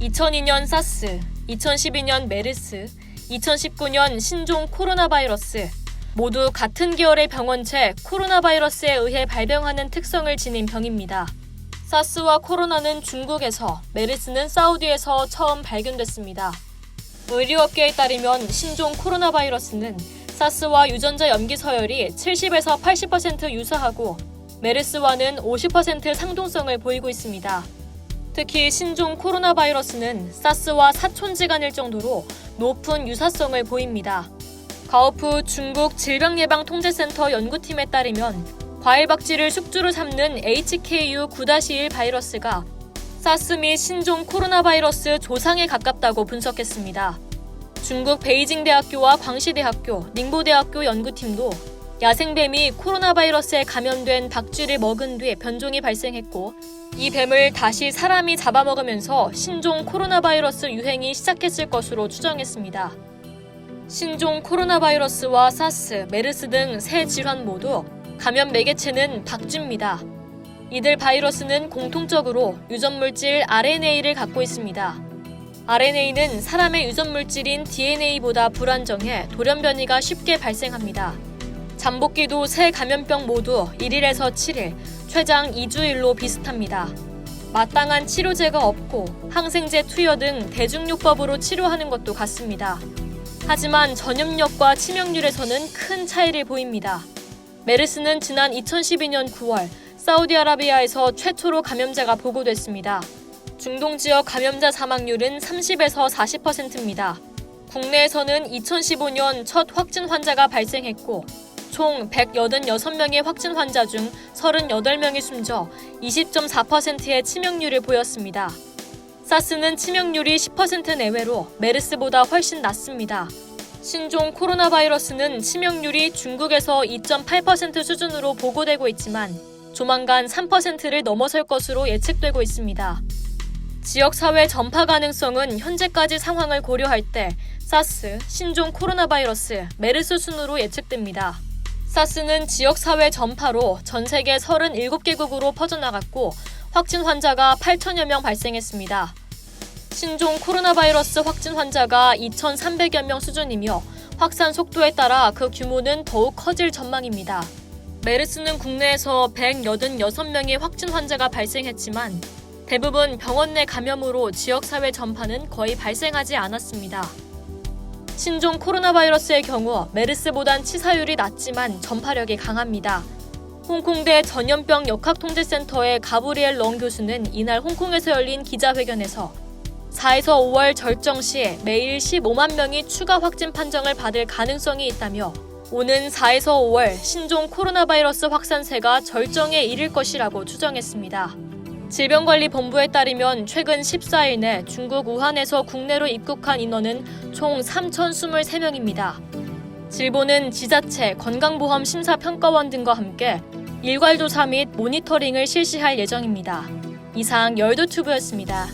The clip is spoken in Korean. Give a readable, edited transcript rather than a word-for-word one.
2002년 사스, 2012년 메르스, 2019년 신종 코로나 바이러스, 모두 같은 계열의 병원체 코로나 바이러스에 의해 발병하는 특성을 지닌 병입니다. 사스와 코로나는 중국에서, 메르스는 사우디에서 처음 발견됐습니다. 의료업계에 따르면 신종 코로나 바이러스는 사스와 유전자 염기 서열이 70에서 80% 유사하고 메르스와는 50% 상동성을 보이고 있습니다. 특히 신종 코로나 바이러스는 사스와 사촌지간일 정도로 높은 유사성을 보입니다. 가오프 중국 질병예방통제센터 연구팀에 따르면 과일박쥐를 숙주로 삼는 HKU-9-1 바이러스가 사스 및 신종 코로나 바이러스 조상에 가깝다고 분석했습니다. 중국 베이징대학교와 광시대학교, 닝보대학교 연구팀도 야생뱀이 코로나 바이러스에 감염된 박쥐를 먹은 뒤 변종이 발생했고 이 뱀을 다시 사람이 잡아먹으면서 신종 코로나 바이러스 유행이 시작했을 것으로 추정했습니다. 신종 코로나 바이러스와 사스, 메르스 등 세 질환 모두 감염 매개체는 박쥐입니다. 이들 바이러스는 공통적으로 유전물질 RNA를 갖고 있습니다. RNA는 사람의 유전물질인 DNA보다 불안정해 돌연 변이가 쉽게 발생합니다. 잠복기도 세 감염병 모두 1일에서 7일, 최장 2주일로 비슷합니다. 마땅한 치료제가 없고 항생제 투여 등 대중요법으로 치료하는 것도 같습니다. 하지만 전염력과 치명률에서는 큰 차이를 보입니다. 메르스는 지난 2012년 9월 사우디아라비아에서 최초로 감염자가 보고됐습니다. 중동 지역 감염자 사망률은 30에서 40%입니다. 국내에서는 2015년 첫 확진 환자가 발생했고 총 186명의 확진 환자 중 38명이 숨져 20.4%의 치명률을 보였습니다. 사스는 치명률이 10% 내외로 메르스보다 훨씬 낮습니다. 신종 코로나 바이러스는 치명률이 중국에서 2.8% 수준으로 보고되고 있지만 조만간 3%를 넘어설 것으로 예측되고 있습니다. 지역사회 전파 가능성은 현재까지 상황을 고려할 때 사스, 신종 코로나 바이러스, 메르스 순으로 예측됩니다. 사스는 지역사회 전파로 전 세계 37개국으로 퍼져나갔고 확진 환자가 8천여 명 발생했습니다. 신종 코로나 바이러스 확진 환자가 2,300여 명 수준이며 확산 속도에 따라 그 규모는 더욱 커질 전망입니다. 메르스는 국내에서 186명의 확진 환자가 발생했지만 대부분 병원 내 감염으로 지역사회 전파는 거의 발생하지 않았습니다. 신종 코로나 바이러스의 경우 메르스보단 치사율이 낮지만 전파력이 강합니다. 홍콩대 전염병 역학통제센터의 가브리엘 렁 교수는 이날 홍콩에서 열린 기자회견에서 4에서 5월 절정 시 매일 15만 명이 추가 확진 판정을 받을 가능성이 있다며 오는 4에서 5월 신종 코로나 바이러스 확산세가 절정에 이를 것이라고 추정했습니다. 질병관리본부에 따르면 최근 14일 내 중국 우한에서 국내로 입국한 인원은 총 3,023명입니다. 질본은 지자체, 건강보험심사평가원 등과 함께 일괄조사 및 모니터링을 실시할 예정입니다. 이상 열도튜브였습니다.